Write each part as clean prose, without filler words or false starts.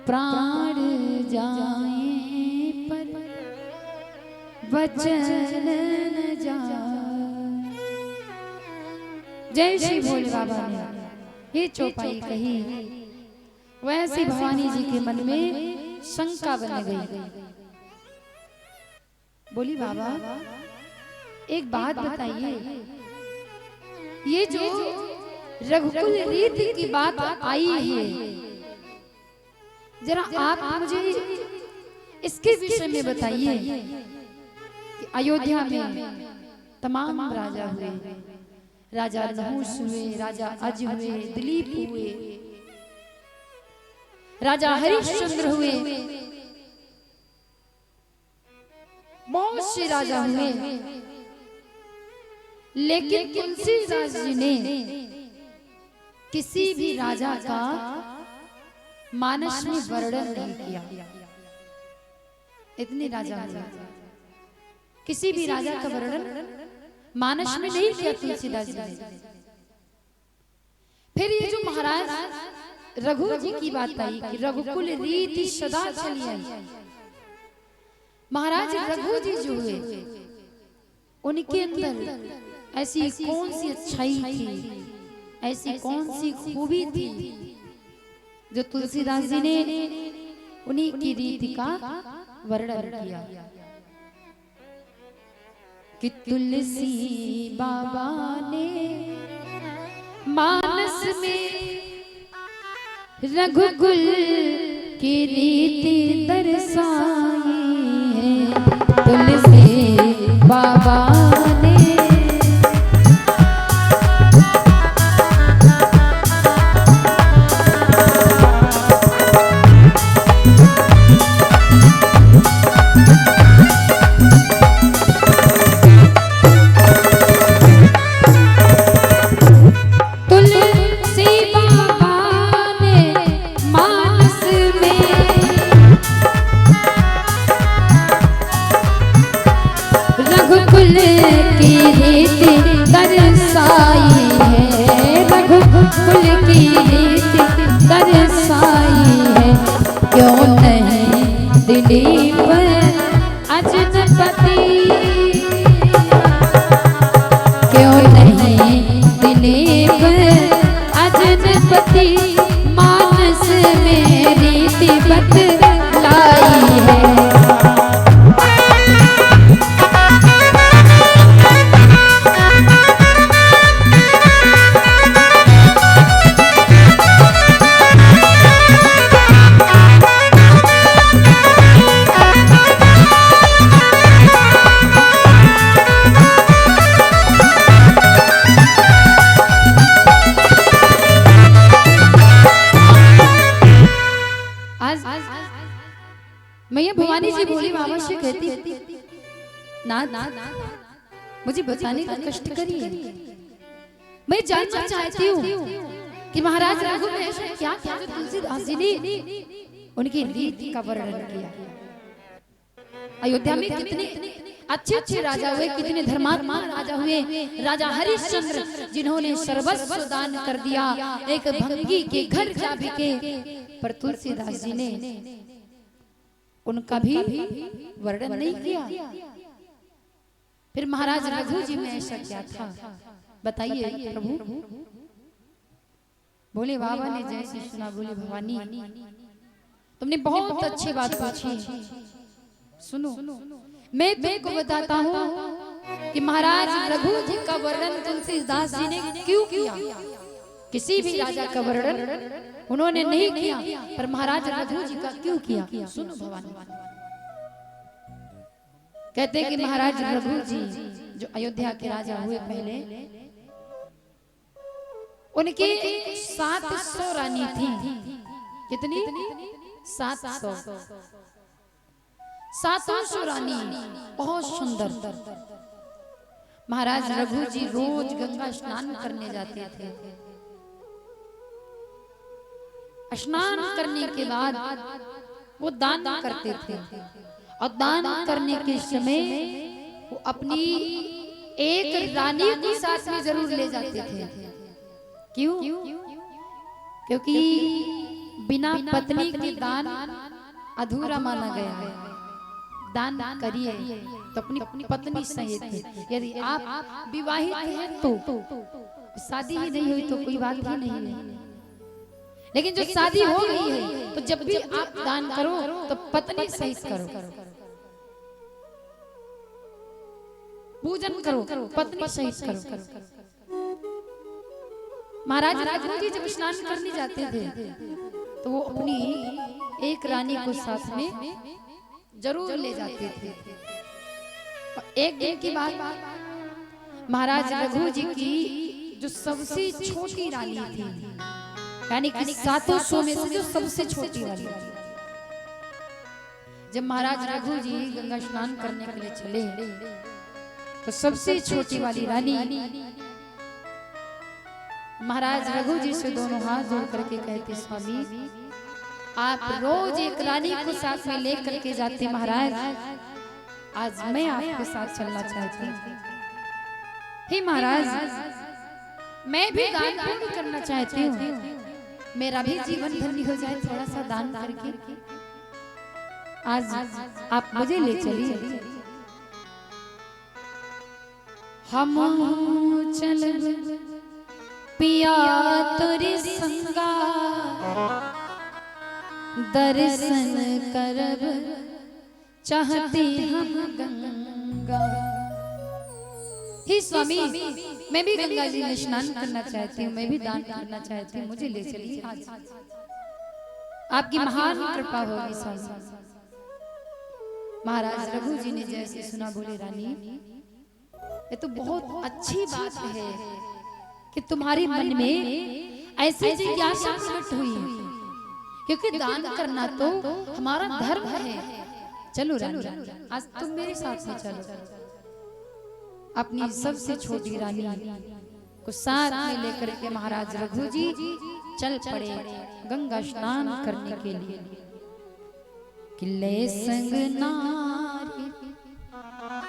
प्राण जाए पर वचन न जाए। जय श्री भोले बाबा ने ये चौपाई कही, वैसे भवानी जी के मन में शंका बन गई। बोली बाबा एक बात बताइए, ये जो रघुकुल रीति की बात आई है, जरा आप मुझे इसके विषय में बताइए कि अयोध्या में तमाम राजा हुए, राजा नहुष हुए, राजा अज हुए, दिलीप हुए, राजा हरिश्चंद्र हुए, बहुत से राजा हुए, लेकिन तुलसीदास जी ने किसी भी राजा का मानस में वर्णन नहीं किया। इतने राजा हुए, किसी भी राजा का वर्णन मानस में नहीं किया तुलसीदास जी ने। फिर ये जो महाराज रघु जी की बात आई कि रघुकुल रीति सदा चली आई, महाराज रघु जी जो हुए उनके अंदर ऐसी कौन सी अच्छाई थी, ऐसी कौन सी खूबी थी जो तुलसीदास जी ने उन्हीं की रीति का वर्णन किया कि तुलसी बाबा ने मानस में रघुकुल की रीति दर्शाई है। तुलसी बाबा ने मुझे बताने का कष्ट करिए। मैं जानना चाहती हूँ कि महाराज रघु ने ऐसा क्या किया जो तुलसीदास जी ने उनकी रीति का वर्णन किया। अयोध्या में कितने अच्छे अच्छे राजा हुए, कितने धर्मात्मा राजा हुए। राजा हरिश्चंद्र जिन्होंने सर्वस्व दान कर दिया, एक भंगी के घर जा बिके, पर तुलसीदास जी ने उनका भी वर्णन नहीं किया। फिर महाराज रघु जी में ऐसा क्या था, बताइए प्रभु। बोले बाबा ने जैसे सुना, बोले भवानी तुमने बहुत अच्छी बात पूछी, सुनो मैं तुमको बताता हूँ कि महाराज रघु जी का वर्णन तुलसीदास जी ने क्यों किया। किसी भी राजा का वर्णन उन्होंने नहीं किया, पर महाराज रघु जी का क्यों किया। सुनो भवानी, कहते कि महाराज रघु जी जो अयोध्या के राजा हुए पहले, उनकी 700 रानी थी। कितनी? 700। 700 रानी, बहुत सुंदर। महाराज रघु जी रोज गंगा स्नान करने जाते थे। स्नान करने के बाद वो दान करते थे, और दान करने के समय वो अपनी एक रानी को साथ में जरूर ले जाते थे। क्यों? क्योंकि बिना पत्नी के दान अधूरा माना गया है। दान करिए तो अपनी पत्नी सहित। यदि आप विवाहित हैं तो शादी ही नहीं हुई तो कोई बात ही नहीं है, लेकिन जो शादी हो गई है तो जब भी आप दान करो तो पत्नी सहित करो, पूजन करो, पत्नी सहित करो। महाराज रघु जी जब स्नान करने जाते थे तो वो अपनी एक रानी को साथ में जरूर ले जाते थे। और एक दिन की बात, महाराज रघु जी की जो सबसे छोटी रानी थी, यानी कि 700 में से जो सबसे छोटी वाली, जब महाराज रघु जी गंगा स्नान करने के लिए चले तो सबसे छोटी वाली रानी महाराज रघु जी से दोनों हाथ जोड़ करके कहते, स्वामी आप रोज एक रानी को साथ में लेकर के जाते, महाराज आज मैं आपके साथ चलना चाहती हूँ। हे महाराज, मैं भी दान पुण्य करना चाहती हूँ, मेरा भी जीवन धन्य हो जाए थोड़ा सा दान करके। आज आप मुझे ले चलिए, हम चल पिया तोरे संगा, दर्शन करब चाहते हम गंगा। हे स्वामी, मैं भी गंगा जी में स्नान करना चाहती हूँ, मैं भी दान करना चाहती हूँ, मुझे ले चलिए आज, आपकी महान कृपा होगी स्वामी। महाराज रघु जी ने जैसे सुना बोले, रानी ये तो बहुत अच्छी बात है कि तुम्हारे मन में ऐसी जिज्ञासा प्रकट हुई है, क्योंकि दान करना तो हमारा धर्म है। चलो रानी, आज तुम मेरे साथ में चलो। अपनी सबसे छोटी रानी को साथ में लेकर के महाराज रघु जी चल पड़े गंगा स्नान करने के लिए। किले संग नारी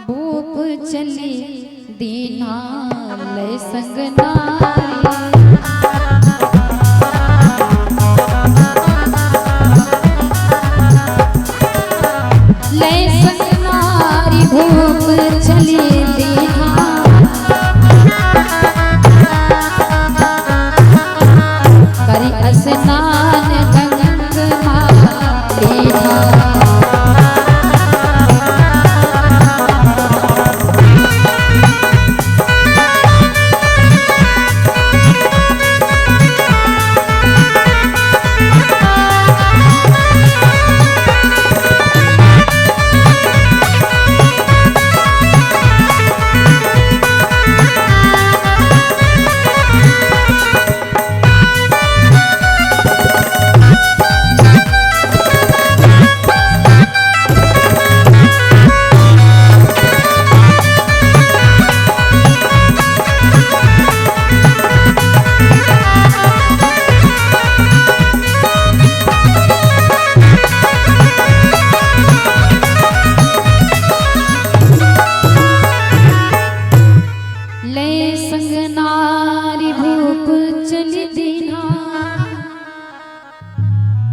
भूप चली दीना, ले संग नारी ले संग नारी भूप चली दीना, करी स्नान गंगा दीना।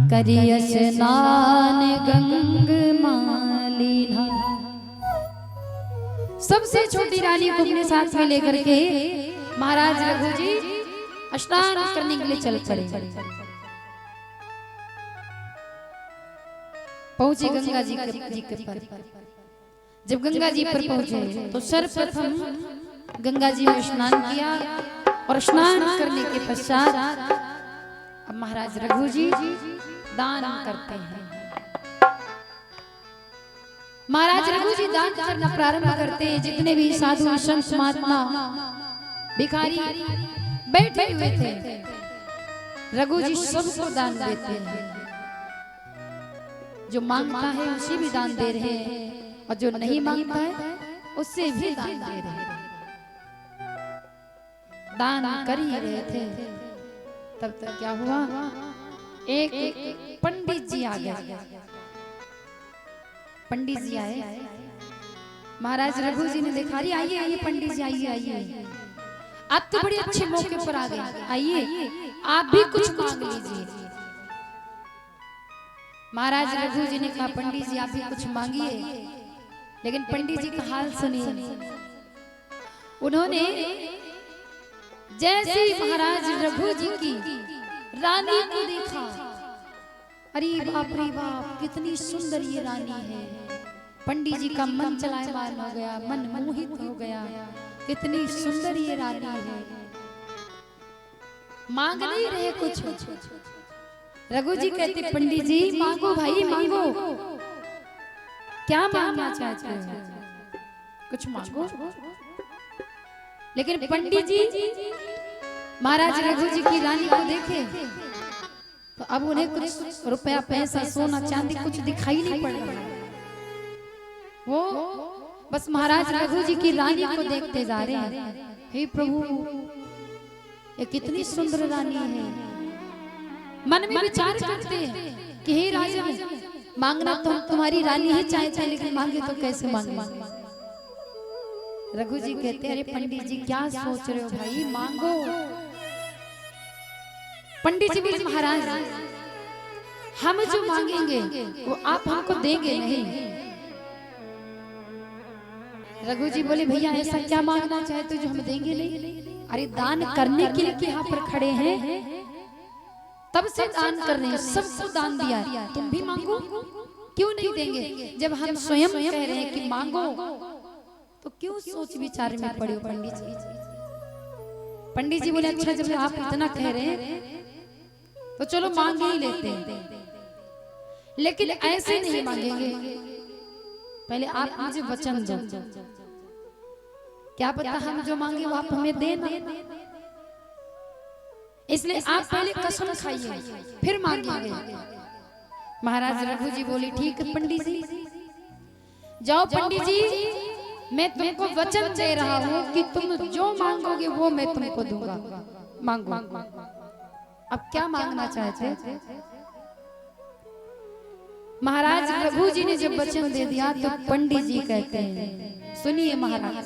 करिय स्नान गंग मालिना। सबसे छोटी रानी को अपने साथ में लेकर के महाराज रघु जी स्नान करने के लिए चल पड़े। पहुंचे गंगा जी के पर। जब गंगा जी पर पहुंचे तो सर्वप्रथम गंगा जी में स्नान किया और स्नान करने के पश्चात अब महाराज रघु जी दान करते हैं। महाराज रघु जी दान करना प्रारंभ करते हैं। जितने भी साधु संत महात्मा भिखारी बैठे हुए थे, रघु जी सबको दान देते हैं। जो मांगता है उसे भी दान दे रहे हैं और जो नहीं मांगता है उससे भी दान दे रहे हैं। दान कर ही रहे थे तब तक क्या हुआ, एक पंडित जी आ गए। पंडित जी आए, महाराज रघु जी ने देखा, अरे आइए आइए पंडित जी, आइए आइए, आप तो बड़े अच्छे मौके पर आ गए, आइए आप भी कुछ मांग लीजिए। महाराज रघु जी ने कहा पंडित जी आप भी कुछ मांगिए, लेकिन पंडित जी का हाल सुनिए। उन्होंने जैसे महाराज रघु जी की रानी को देखा, अरे बाप रे बाप कितनी सुंदर ये रानी है। पंडित जी का मन चलायमान हो गया, मन मोहित हो गया, कितनी सुंदर ये रानी है। मांग नहीं रहे कुछ। रघु जी कहते पंडित जी मांगो भाई मांगो, क्या मांगना चाहते हो, कुछ मांगो। लेकिन पंडित जी महाराज रघु जी की रानी को देखे तो अब उन्हें कुछ रुपया पैसा सोना चांदी कुछ दिखाई नहीं पड़ रहा। वो बस महाराज रघु जी की रानी को देखते जा रहे हैं। हे प्रभु ये कितनी सुंदर रानी है। मन में विचार करते हैं कि हे राजन मांगना तो हम तुम्हारी रानी ही चाहते हैं, लेकिन मांगे तो कैसे मांगे। रघु जी कहते अरे पंडित जी क्या सोच रहे हो भाई, मांगो। पंडित जी बोले महाराज हम जो मांगेंगे वो आप हमको देंगे नहीं। रघु जी बोले भैया ऐसा क्या मांगना चाहते हो जो हम देंगे नहीं। अरे दान करने के लिए यहाँ पर खड़े हैं, तब से दान कर रहे हैं, सबको दान दिया, तुम भी मांगो, क्यों नहीं देंगे। जब हम स्वयं कह रहे हैं कि मांगो तो क्यों सोच विचार में पड़े हो पंडित जी। पंडित जी बोले अच्छा जब आप इतना कह रहे हैं तो चलो मांग ही लेते हैं, लेकिन ऐसे नहीं मांगेंगे, पहले आप मुझे वचन दो। क्या पता हम जो मांगे वो आप हमें देना, इसलिए आप पहले कसम खाइए फिर मांगेंगे। महाराज रघु जी बोले ठीक है पंडित जी, जाओ पंडित जी मैं तुमको वचन दे रहा हूँ कि तुम जो मांगोगे वो मैं तुमको दूंगा, मांगो। अब क्या मांगना चाहते। महाराज रघु जी ने जब वचन दे दिया तो पंडित जी कहते हैं सुनिए महाराज,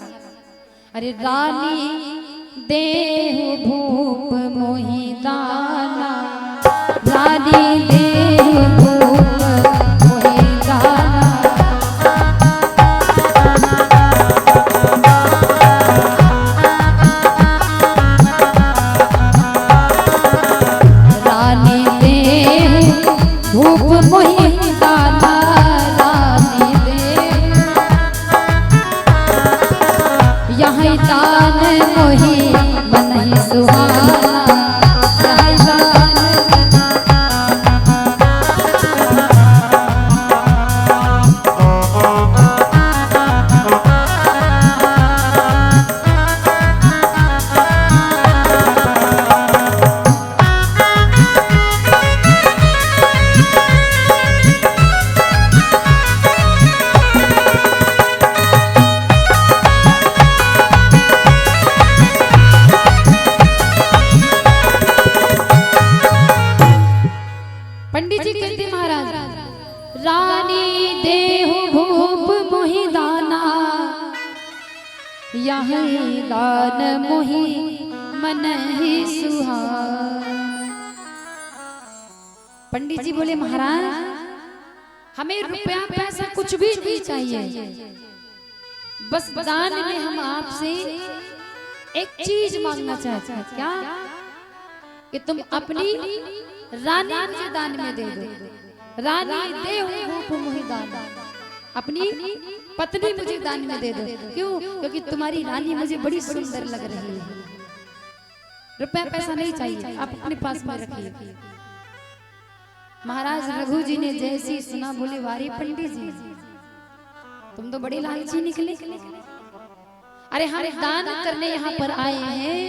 अरे रानी देहु भूप मोहि दाना, रानी देहु भूप मोहि दाना, रानी देहु भूप मोहि दाना, रानी देहु यहाँ दान मोहि मन ही सुहाना, यहाँ दान। पंडित जी कहते महाराज रानी देहु भूप मोहि दाना, यहाँ दान मोहि मन ही सुहाना। पंडित जी बोले महाराज हमें रुपया पैसा कुछ भी नहीं चाहिए, बस दान में हम आपसे एक चीज मांगना चाहते हैं। क्या कि तुम अपनी रानी मुझे दान में दे दो। रानी देहु भूप मोहि दाना, अपनी पत्नी मुझे दान में दे दो। क्यों? क्योंकि तुम्हारी रानी मुझे बड़ी सुंदर लग रही है। रुपया पैसा नहीं चाहिए, आप अपने पास में रखिए। महाराज रघु जी ने जैसी सुना बोले वारे पंडित जी तुम तो बड़े लालची निकले। अरे हम दान करने यहाँ पर आए हैं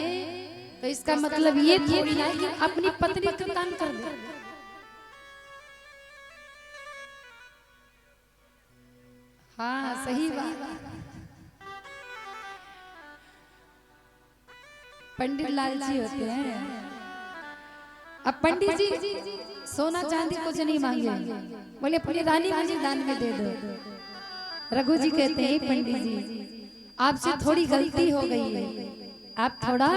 तो इसका मतलब ये थोड़ी ना कि अपनी पत्नी को दान कर दे। हाँ सही बात। पंडित लालची होते हैं। अब पंडित जी सोना चांदी कुछ नहीं मांगे, बोले अपनी रानी मुझे दान में दे दो। रघु जी कहते हैं पंडित जी आपसे थोड़ी गलती हो गई है, आप थोड़ा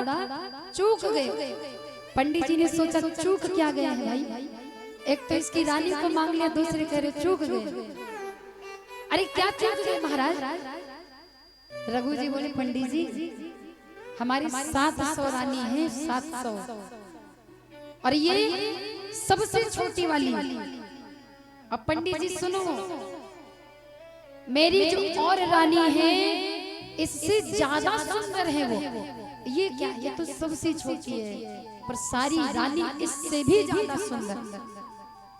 चूक गए। पंडित जी ने सोचा चूक क्या गया है भाई, एक तो इसकी रानी को मांग लिया, दूसरे कह रहे चूक गए। अरे क्या चूक गए महाराज? रघु जी बोले पंडित जी हमारी 700 रानी है, 700, और ये सबसे छोटी वाली। अब पंडित जी सुनो, मेरी जो और रानी है इससे ज्यादा सुंदर है वो। ये क्या, ये तो सबसे छोटी है, पर सारी रानी इससे भी ज्यादा सुंदर।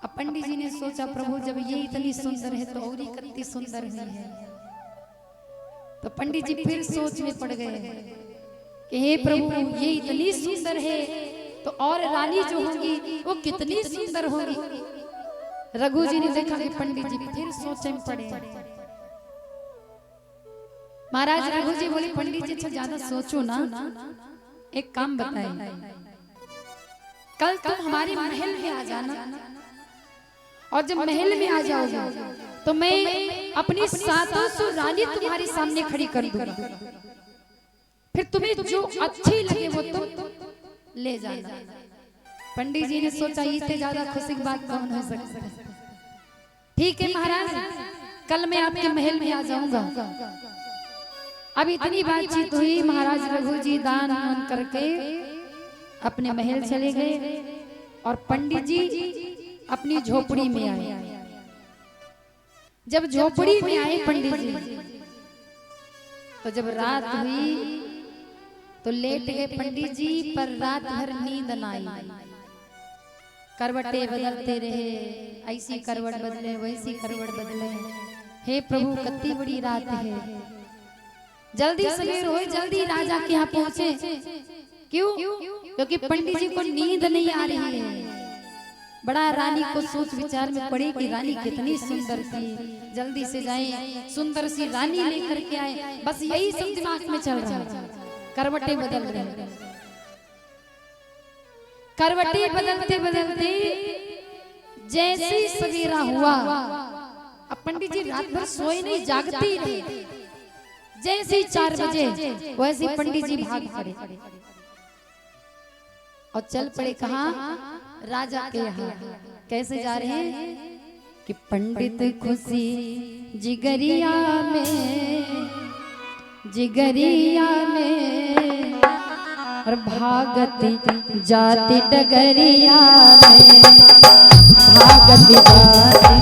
अब पंडित जी ने सोचा प्रभु जब ये इतनी सुंदर है तो और ही कितनी सुंदर हुई है। तो पंडित जी फिर सोच में पड़ गए कि हे प्रभु ये इतनी सुंदर है तो और रानी जो होगी वो कितनी सुंदर होगी। रघु जी ने देखा कि पंडित जी फिर सोच में पड़े। महाराज रघु जी बोले पंडित जी अच्छा ज्यादा सोचो ना, एक काम बताए, कल तुम हमारे महल में आ जाना, और जब महल में आ जाओगे तो मैं अपनी 700 रानी तुम्हारे सामने खड़ी कर दूंगा, फिर तुम्हें जो अच्छी लगे वो तुम ले जाना। पंडित जी ने सोचा इससे ज्यादा खुशी की बात कौन हो सकती है। ठीक है महाराज, कल मैं आपके महल में आ जाऊंगा। अब इतनी बातचीत हुई, महाराज रघु जी दान करके अपने महल चले गए और पंडित जी अपनी झोपड़ी में आए। जब झोपड़ी में आए पंडित जी तो जब रात हुई तो लेट गए पंडित जी, पर रात भर नींद न आई। करवटें बदलते रहे, ऐसी करवट बदले वैसी करवट बदले। हे प्रभु कितनी बड़ी रात है, जल्दी सवेर हो, जल्दी राजा के यहाँ पहुंचे। क्यों? क्योंकि पंडित जी को नींद नहीं आ रही है। बड़ा रानी को सोच विचार में पड़े कि रानी कितनी सुंदर थी, जल्दी से जाएं, सुंदर सी रानी लेकर के आए। बस यही सब दिमाग में चल रहा है। करवटें बदल रहे, करवटें बदलते बदलते जैसे सवेरा हुआ, अब पंडित जी रात भर सोए नहीं, जागते ही रहे। जैसे 4 बजे वैसे पंडित जी भाग पड़े और चल पड़े कहाँ? राजा के यहाँ। कैसे जा रहे हैं कि पंडित खुशी जिगरिया में, जिगरिया में, और भागती जाती डगरिया में, भागती जाती।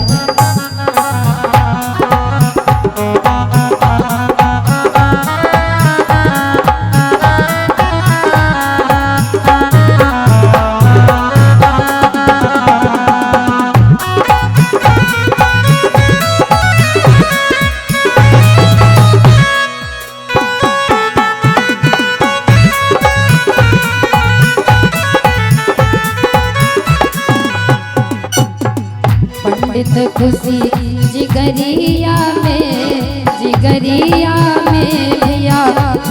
पंडित खुशी जिगरिया में, जिगरिया में भैया,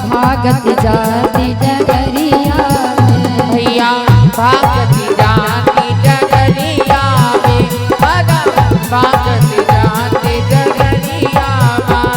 भागत जाती डगरिया में, भैया भागत जाती डगरिया में, भागत जाती डगरिया में।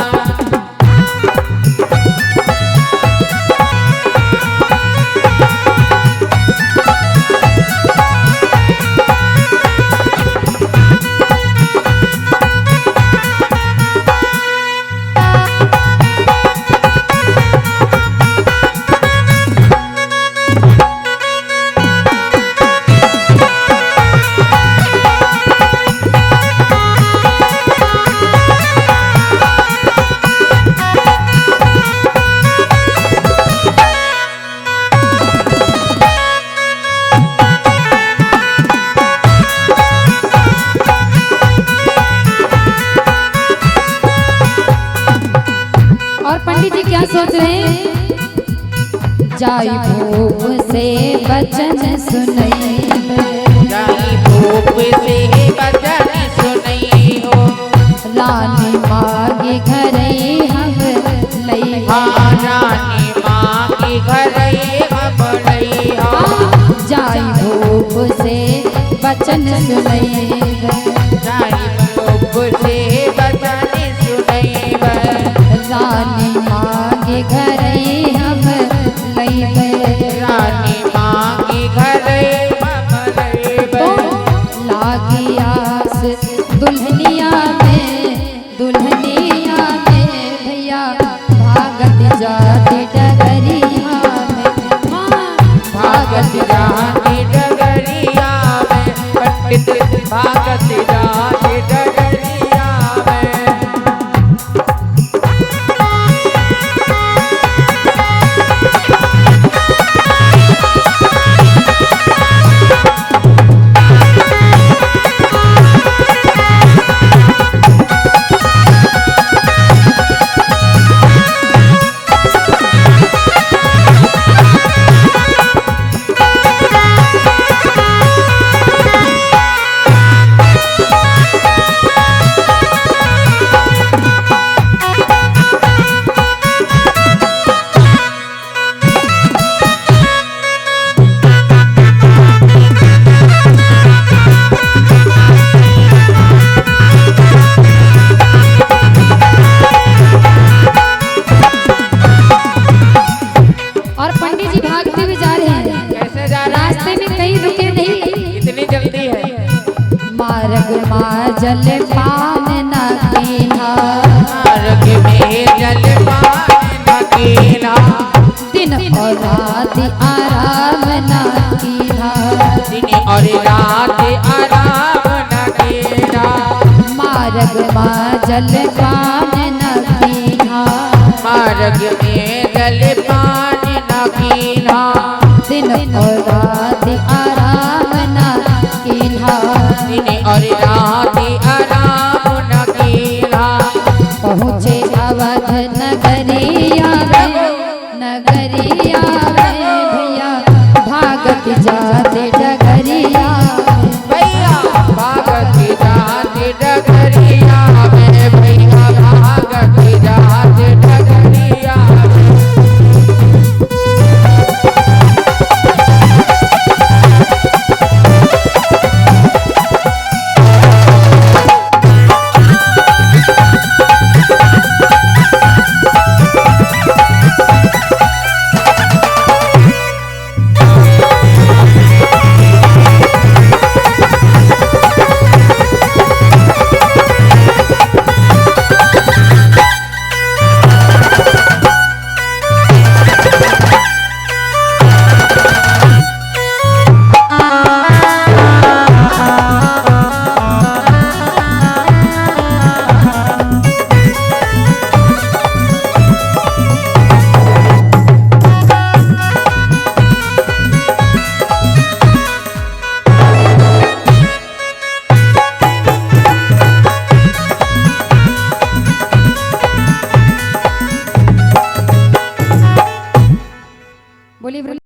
पंडित जी क्या सोच रहे हैं? जाई भूप से बचन सुनई, जाई भूप से बचन सुनई हो, रानी मांगे घरे हम लई, रानी मांगे घरे हम लई। जाई भूप से बचन सुनई, जाई भूप से बचन सुनई। रानी मांगे घरे हम लई, रानी मांगे घरे हम लई। तो लागे दुल्हनिया में भैया भागत जाती डगरिया में भागत जाती डगरिया में पंडित भागत जाती डगरिया में। और पंडित जी भागते हुए जा रहे हैं। कैसे जा रहे हैं? रास्ते में कहीं रुके नहीं। इतनी जल्दी है। मार्ग में जल पान न कीना, मार्ग में जल पान न कीना, दिन और रात आराम न कीना, दिन और रात आराम न कीना। मार्ग में जल पान न कीना, मार्ग में जल पान न कीना, दिन और रात आराम न कीना, दिन और रात आराम न कीना। पहुँचे अवध नगरिया में भैया भागत जाते डगरिया में। भैया भागत जाते डगरिया में, भैया भागत जाते डगरिया में। बोलिए।